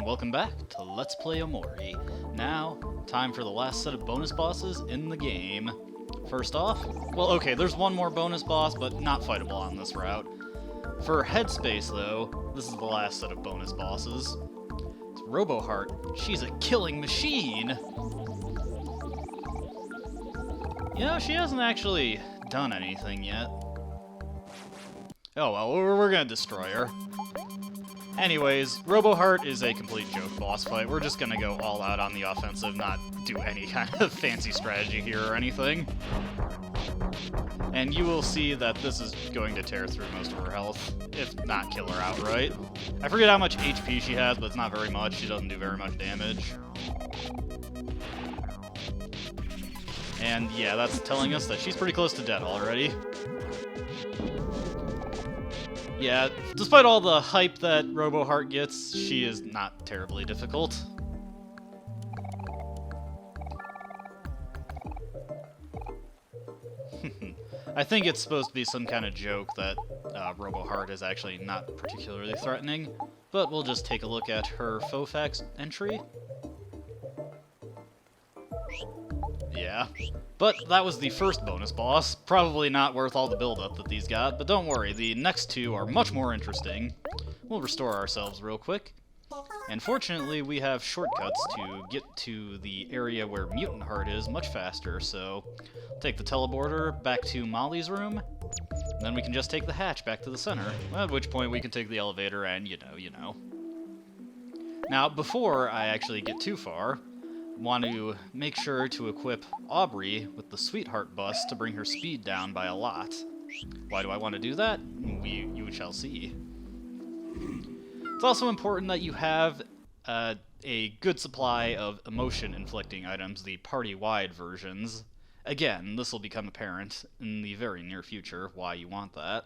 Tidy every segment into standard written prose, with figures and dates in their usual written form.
welcome back to Let's Play Omori. Now, time for the last set of bonus bosses in the game. First off, well, okay, there's one more bonus boss, but not fightable on this route. For Headspace, though, this is the last set of bonus bosses. It's Roboheart. She's a killing machine! You know, she hasn't actually done anything yet. Oh well, we're gonna destroy her. Anyways, Roboheart is a complete joke boss fight. We're just gonna go all out on the offensive, not do any kind of fancy strategy here or anything. And you will see that this is going to tear through most of her health, if not kill her outright. I forget how much HP she has, but it's not very much. She doesn't do very much damage. And yeah, that's telling us that she's pretty close to dead already. Yeah, despite all the hype that Roboheart gets, she is not terribly difficult. I think it's supposed to be some kind of joke that Roboheart is actually not particularly threatening, but we'll just take a look at her Fofax entry. Yeah. But that was the first bonus boss. Probably not worth all the build-up that these got, but don't worry, the next two are much more interesting. We'll restore ourselves real quick. And fortunately, we have shortcuts to get to the area where Mutant Heart is much faster, so take the teleporter back to Molly's room, and then we can just take the hatch back to the center, at which point we can take the elevator and, you know. Now, before I actually get too far, want to make sure to equip Aubrey with the Sweetheart bus to bring her speed down by a lot. Why do I want to do that? You shall see. It's also important that you have a good supply of emotion-inflicting items, the party-wide versions. Again, this will become apparent in the very near future why you want that.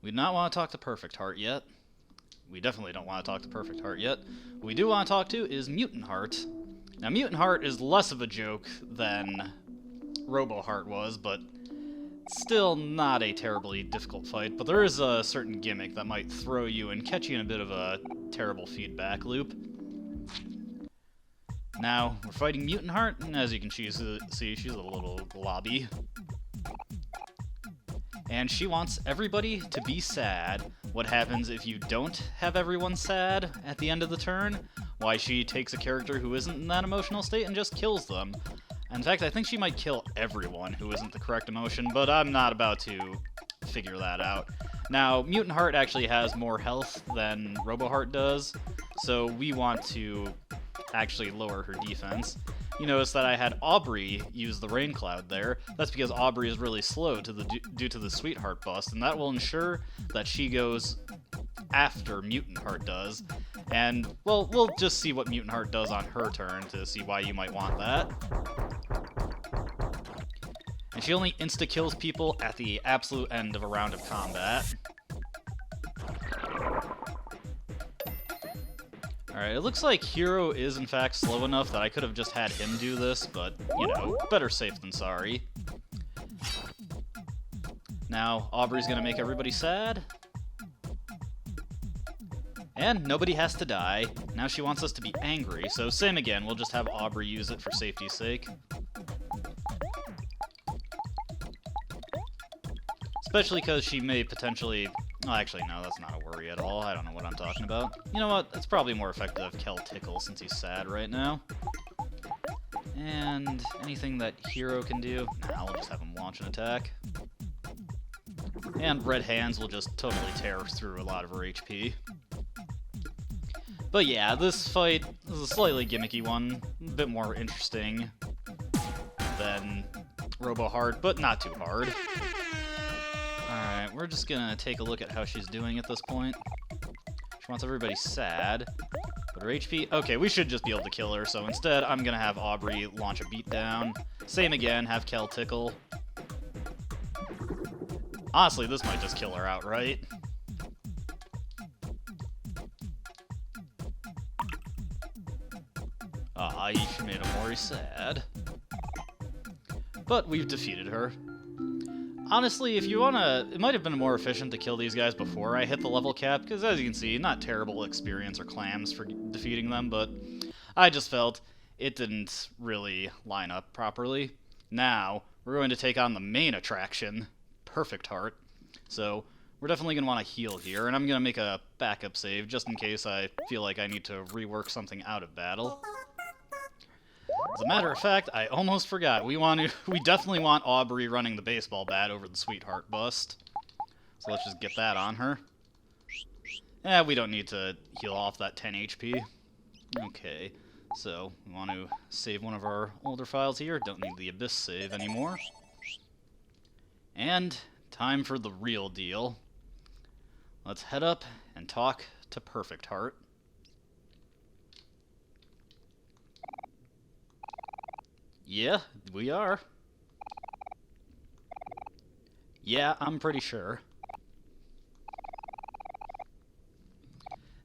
We do not want to talk to Perfect Heart yet. We definitely don't want to talk to Perfect Heart yet. What we do want to talk to is Mutant Heart. Now, Mutant Heart is less of a joke than Roboheart was, but still not a terribly difficult fight. But there is a certain gimmick that might throw you and catch you in a bit of a terrible feedback loop. Now, we're fighting Mutant Heart, and as you can see, she's a little globby. And she wants everybody to be sad. What happens if you don't have everyone sad at the end of the turn? Why, she takes a character who isn't in that emotional state and just kills them. In fact, I think she might kill everyone who isn't the correct emotion, but I'm not about to figure that out. Now, Mutant Heart actually has more health than Roboheart does, so we want to actually lower her defense. You notice that I had Aubrey use the Rain Cloud there. That's because Aubrey is really slow due to the Sweetheart bust, and that will ensure that she goes after Mutant Heart does. And, well, we'll just see what Mutant Heart does on her turn to see why you might want that. And she only insta-kills people at the absolute end of a round of combat. Alright, it looks like Hero is in fact slow enough that I could have just had him do this, but, you know, better safe than sorry. Now, Aubrey's gonna make everybody sad. And nobody has to die. Now she wants us to be angry, so same again, we'll just have Aubrey use it for safety's sake. Especially because she may potentially... Oh, actually, no, that's not a worry at all. I don't know what I'm talking about. You know what? It's probably more effective Kel Tickle since he's sad right now. And anything that Hero can do? Nah, we'll just have him launch an attack. And Red Hands will just totally tear through a lot of her HP. But yeah, this fight is a slightly gimmicky one. A bit more interesting than Roboheart, but not too hard. Alright, we're just gonna take a look at how she's doing at this point. She wants everybody sad. But her HP... Okay, we should just be able to kill her, so instead I'm gonna have Aubrey launch a beatdown. Same again, have Kel Tickle. Honestly, this might just kill her outright. Ah, she made Omori sad. But we've defeated her. Honestly, if you wanna... It might have been more efficient to kill these guys before I hit the level cap, because as you can see, not terrible experience or clams for defeating them, but I just felt it didn't really line up properly. Now, we're going to take on the main attraction, Perfect Heart. So, we're definitely going to want to heal here, and I'm going to make a backup save just in case I feel like I need to rework something out of battle. As a matter of fact, I almost forgot. We definitely want Aubrey running the baseball bat over the Sweetheart bust. So let's just get that on her. We don't need to heal off that 10 HP. Okay, so we want to save one of our older files here. Don't need the Abyss save anymore. And time for the real deal. Let's head up and talk to Perfect Heart. Yeah, we are. Yeah, I'm pretty sure.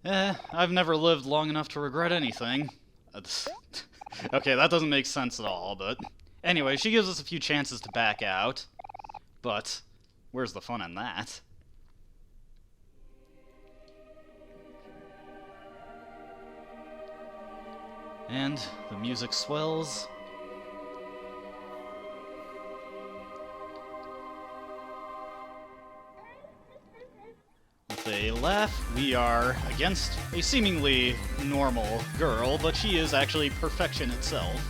I've never lived long enough to regret anything. Okay, that doesn't make sense at all, but... Anyway, she gives us a few chances to back out. But, where's the fun in that? And the music swells. With a laugh, we are against a seemingly normal girl, but she is actually perfection itself.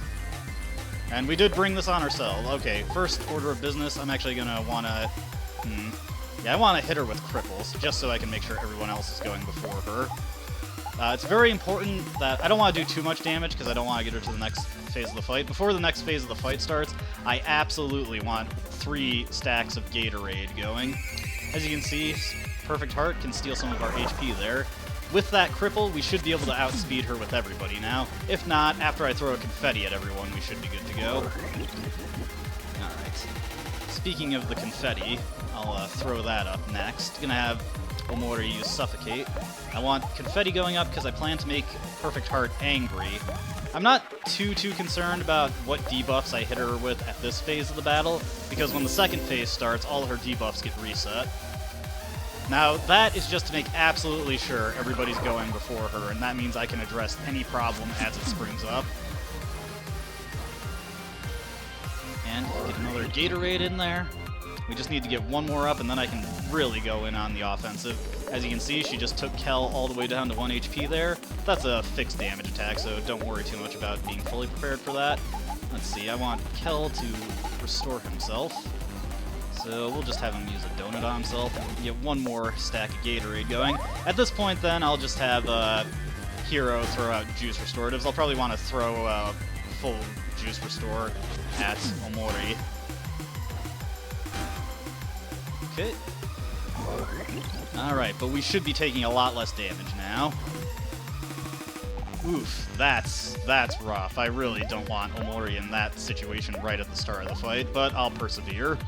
And we did bring this on ourselves. Okay, first order of business, I'm actually gonna wanna... I wanna hit her with cripples, just so I can make sure everyone else is going before her. It's very important that I don't want to do too much damage because I don't want to get her to the next phase of the fight. Before the next phase of the fight starts, I absolutely want 3 stacks of Gatorade going. As you can see, Perfect Heart can steal some of our HP there. With that cripple, we should be able to outspeed her with everybody now. If not, after I throw a confetti at everyone, we should be good to go. Alright. Speaking of the confetti, I'll throw that up next. Gonna have Omori use Suffocate. I want confetti going up because I plan to make Perfect Heart angry. I'm not too concerned about what debuffs I hit her with at this phase of the battle, because when the second phase starts, all of her debuffs get reset. Now, that is just to make absolutely sure everybody's going before her, and that means I can address any problem as it springs up. And get another Gatorade in there. We just need to get one more up, and then I can really go in on the offensive. As you can see, she just took Kel all the way down to 1 HP there. That's a fixed damage attack, so don't worry too much about being fully prepared for that. Let's see, I want Kel to restore himself. So we'll just have him use a donut on himself and get one more stack of Gatorade going. At this point, then, I'll just have Hero throw out Juice Restoratives. I'll probably want to throw full Juice Restore at Omori. Okay. Alright, but we should be taking a lot less damage now. Oof, that's rough. I really don't want Omori in that situation right at the start of the fight, but I'll persevere.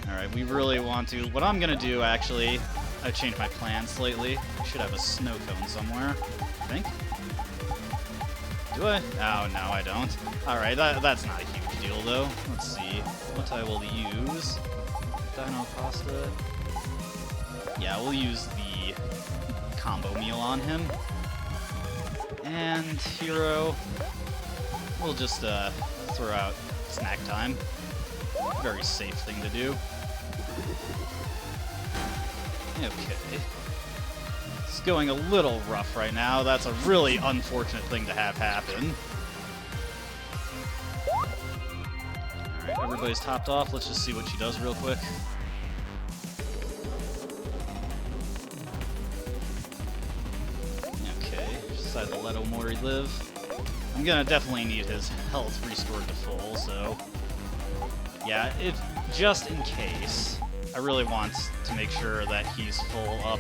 Alright, we really want to... What I'm gonna do, actually... I've changed my plan slightly. I should have a snow cone somewhere, I think. Do I? Oh, no, I don't. Alright, that's not a huge deal, though. Let's see what I will use. Dino Pasta. Yeah, we'll use the combo meal on him. And Hero, we'll just throw out Snack Time. Very safe thing to do. Okay. It's going a little rough right now. That's a really unfortunate thing to have happen. Alright, everybody's topped off. Let's just see what she does real quick. Okay, decided to let Omori live. I'm gonna definitely need his health restored to full, so... Yeah, just in case, I really want to make sure that he's full up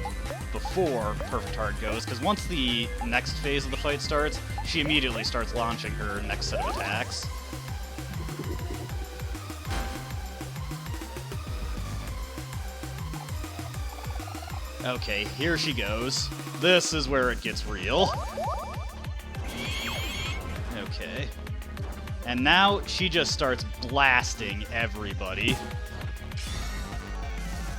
before Perfect Heart goes, because once the next phase of the fight starts, she immediately starts launching her next set of attacks. Okay, here she goes. This is where it gets real. Okay. And now she just starts blasting everybody.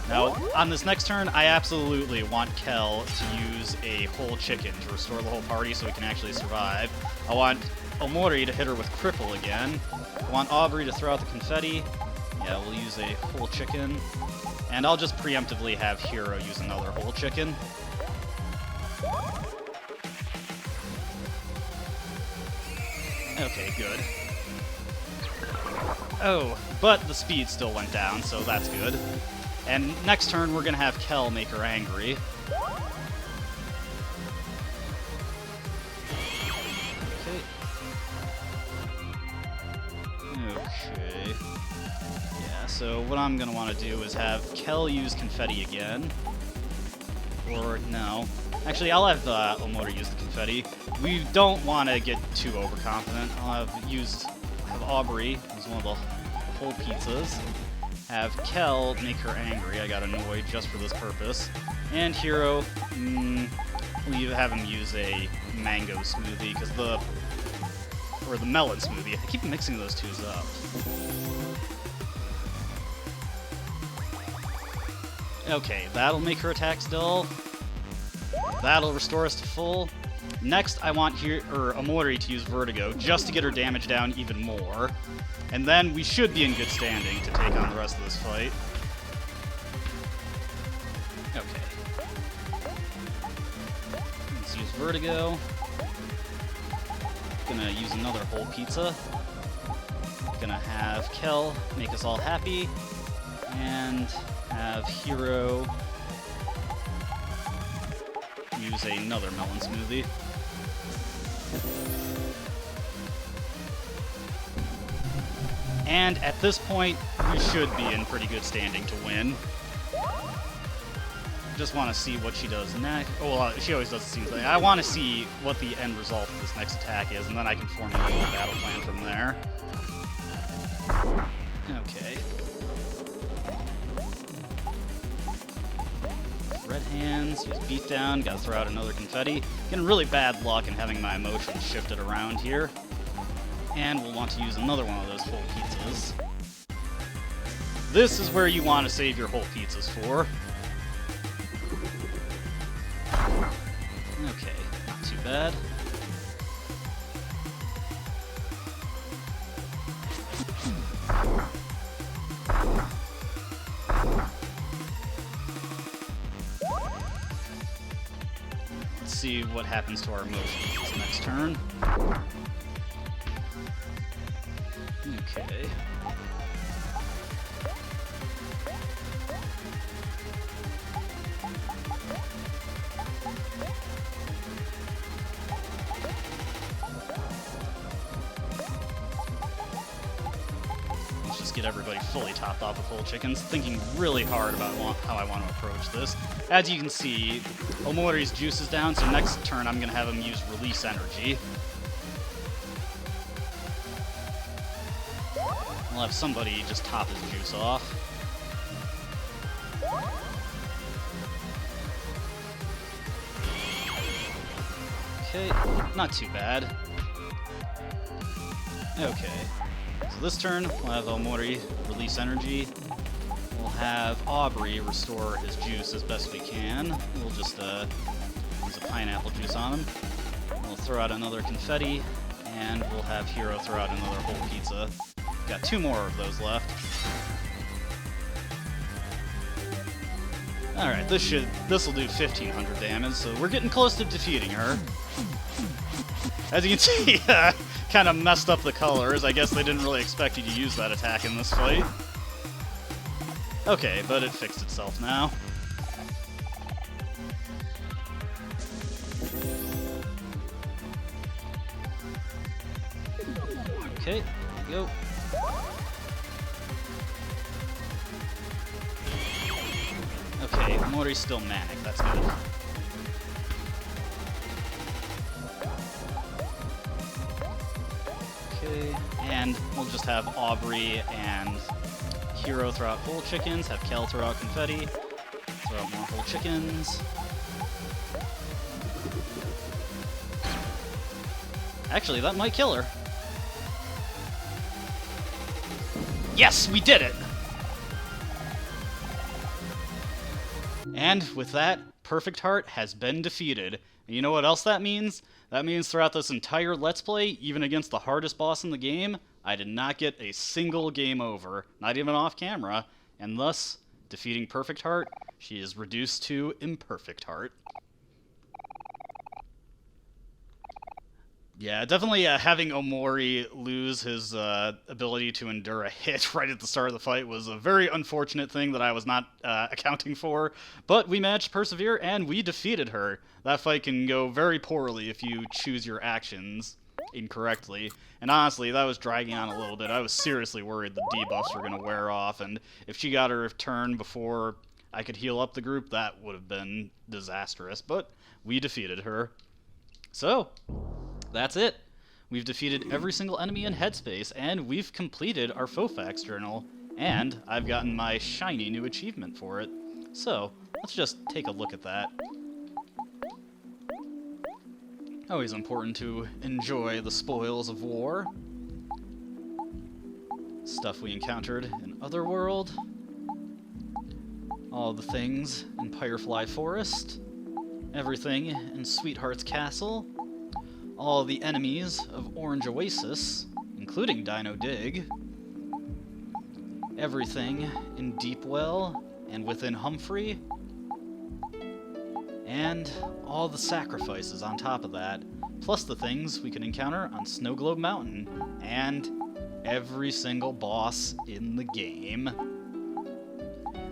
Now, on this next turn, I absolutely want Kel to use a whole chicken to restore the whole party so we can actually survive. I want Omori to hit her with Cripple again. I want Aubrey to throw out the confetti. Yeah, we'll use a whole chicken. And I'll just preemptively have Hero use another whole chicken. Okay, good. Oh, but the speed still went down, so that's good. And next turn, we're gonna have Kel make her angry. Okay. Okay. Yeah, so what I'm gonna want to do is have Kel use confetti again. Or, no. Actually, I'll have Omori use the confetti. We don't want to get too overconfident. I'll have Aubrey use one of the whole pizzas. Have Kel make her angry. I got annoyed just for this purpose. And Hero, we'll have him use a mango smoothie, because or the melon smoothie. I keep mixing those two up. Okay, that'll make her attacks dull. That'll restore us to full. Next, I want Omori to use Vertigo, just to get her damage down even more. And then we should be in good standing to take on the rest of this fight. Okay. Let's use Vertigo. Gonna use another whole pizza. Gonna have Kel make us all happy. And have Hero use another melon smoothie. And at this point, we should be in pretty good standing to win. Just want to see what she does next. Oh, well, she always does, it seems like. I want to see what the end result of this next attack is, and then I can formulate a battle plan from there. Okay. Red hands, use beatdown, gotta throw out another confetti. Getting really bad luck in having my emotions shifted around here. And we'll want to use another one of those whole pizzas. This is where you want to save your whole pizzas for. Okay, not too bad. Let's see what happens to our emotions this next turn. Okay. Let's just get everybody fully topped off with whole chickens, thinking really hard about how I want to approach this. As you can see, Omori's juice is down, so next turn I'm going to have him use release energy. I'll have somebody just top his juice off. Okay, not too bad. Okay, so this turn we'll have Omori release energy. We'll have Aubrey restore his juice as best we can. We'll just use a pineapple juice on him. We'll throw out another confetti, and we'll have Hero throw out another whole pizza. Got two more of those left. Alright, this will do 1500 damage, so we're getting close to defeating her. As you can see, kind of messed up the colors. I guess they didn't really expect you to use that attack in this fight. Okay, but it fixed itself now. Okay, there we go. Okay, Omori's still manic, that's good. Okay, and we'll just have Aubrey and Hero throw out whole chickens, have Kel throw out confetti, throw out more whole chickens. Actually, that might kill her. Yes, we did it! And with that, Perfect Heart has been defeated. And you know what else that means? That means throughout this entire Let's Play, even against the hardest boss in the game, I did not get a single game over, not even off camera, and thus, defeating Perfect Heart, she is reduced to Imperfect Heart. Yeah, definitely having Omori lose his ability to endure a hit right at the start of the fight was a very unfortunate thing that I was not accounting for, but we managed to persevere and we defeated her. That fight can go very poorly if you choose your actions incorrectly, and honestly, that was dragging on a little bit. I was seriously worried the debuffs were going to wear off, and if she got her turn before I could heal up the group, that would have been disastrous, but we defeated her. So, that's it. We've defeated every single enemy in Headspace, and we've completed our Fofax journal, and I've gotten my shiny new achievement for it. So, let's just take a look at that. Always important to enjoy the spoils of war. Stuff we encountered in Otherworld. All the things in Firefly Forest. Everything in Sweetheart's Castle. All the enemies of Orange Oasis, including Dino Dig. Everything in Deepwell and within Humphrey. And all the sacrifices on top of that, plus the things we can encounter on Snow Globe Mountain, and every single boss in the game.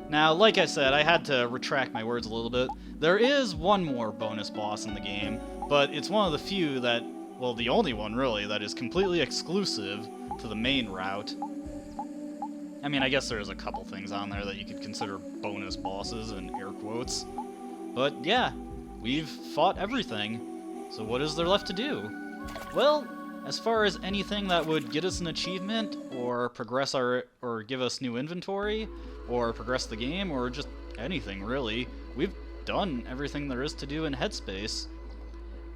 Now, like I said, I had to retract my words a little bit. There is one more bonus boss in the game, but it's one of the few that, well, the only one really, that is completely exclusive to the main route. I mean, I guess there's a couple things on there that you could consider bonus bosses in air quotes. But yeah, we've fought everything, so what is there left to do? Well, as far as anything that would get us an achievement, or progress or give us new inventory, or progress the game, or just anything really, we've done everything there is to do in Headspace.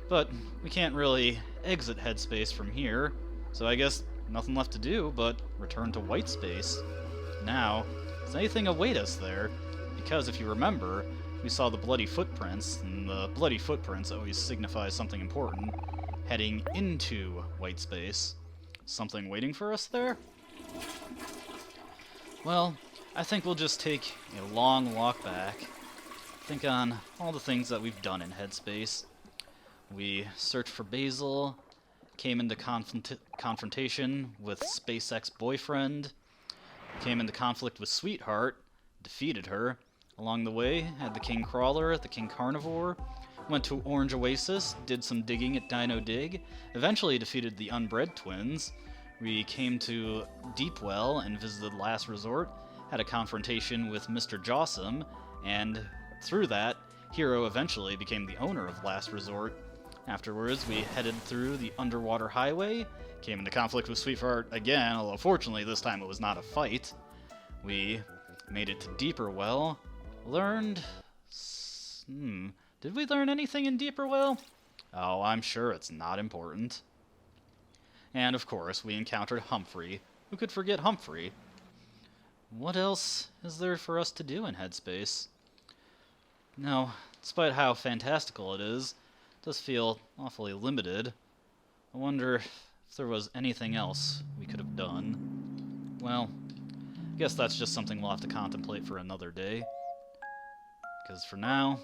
But we can't really exit Headspace from here, so I guess nothing left to do but return to Whitespace. Now, does anything await us there? Because if you remember, we saw the bloody footprints, and the bloody footprints always signify something important. Heading into Whitespace. Something waiting for us there? Well, I think we'll just take a long walk back. Think on all the things that we've done in Headspace. We searched for Basil, came into confrontation with SpaceX boyfriend, came into conflict with Sweetheart, defeated her. Along the way, had the King Crawler, the King Carnivore, went to Orange Oasis, did some digging at Dino Dig, eventually defeated the Unbred Twins. We came to Deepwell and visited Last Resort, had a confrontation with Mr. Jawsome, and through that, Hero eventually became the owner of Last Resort. Afterwards, we headed through the Underwater Highway, came into conflict with Sweetheart again, although fortunately this time it was not a fight. We made it to Deeperwell, learned... Did we learn anything in Deeperwell? Oh, I'm sure it's not important. And of course, we encountered Humphrey. Who could forget Humphrey? What else is there for us to do in Headspace? No, despite how fantastical it is, it does feel awfully limited. I wonder if there was anything else we could have done. Well, I guess that's just something we'll have to contemplate for another day. Because for now,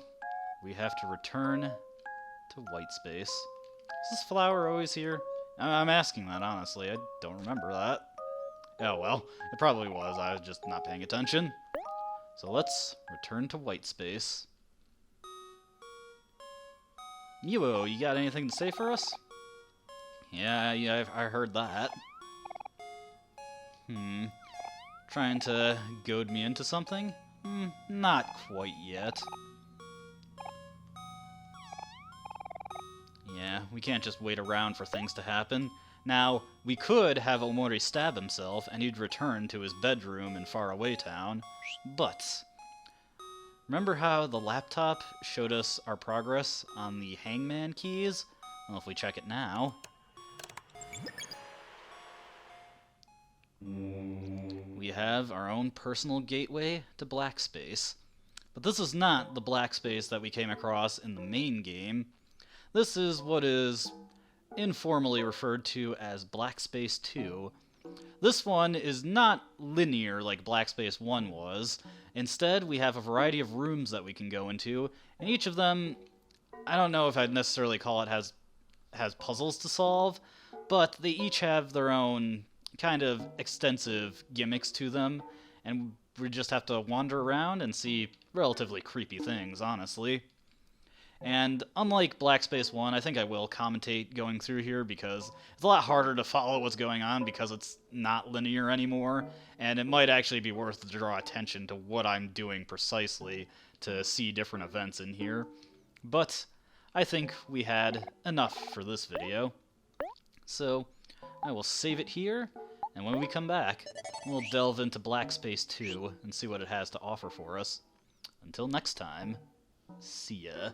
we have to return to Whitespace. Is this flower always here? I'm asking that, honestly. I don't remember that. Oh well, it probably was. I was just not paying attention. So let's return to Whitespace. Yuo, you got anything to say for us? Yeah, I heard that. Trying to goad me into something? Not quite yet. Yeah, we can't just wait around for things to happen. Now, we could have Omori stab himself, and he'd return to his bedroom in Faraway Town, but... Remember how the laptop showed us our progress on the Hangman keys? Well, if we check it now... we have our own personal gateway to Blackspace. But this is not the black space that we came across in the main game. This is what is informally referred to as Black Space 2. This one is not linear like Black Space 1 was. Instead, we have a variety of rooms that we can go into, and each of them, I don't know if I'd necessarily call it has puzzles to solve, but they each have their own kind of extensive gimmicks to them, and we just have to wander around and see relatively creepy things, honestly. And unlike Black Space 1, I think I will commentate going through here because it's a lot harder to follow what's going on because it's not linear anymore, and it might actually be worth to draw attention to what I'm doing precisely to see different events in here. But I think we had enough for this video. So I will save it here, and when we come back, we'll delve into Black Space 2 and see what it has to offer for us. Until next time, see ya.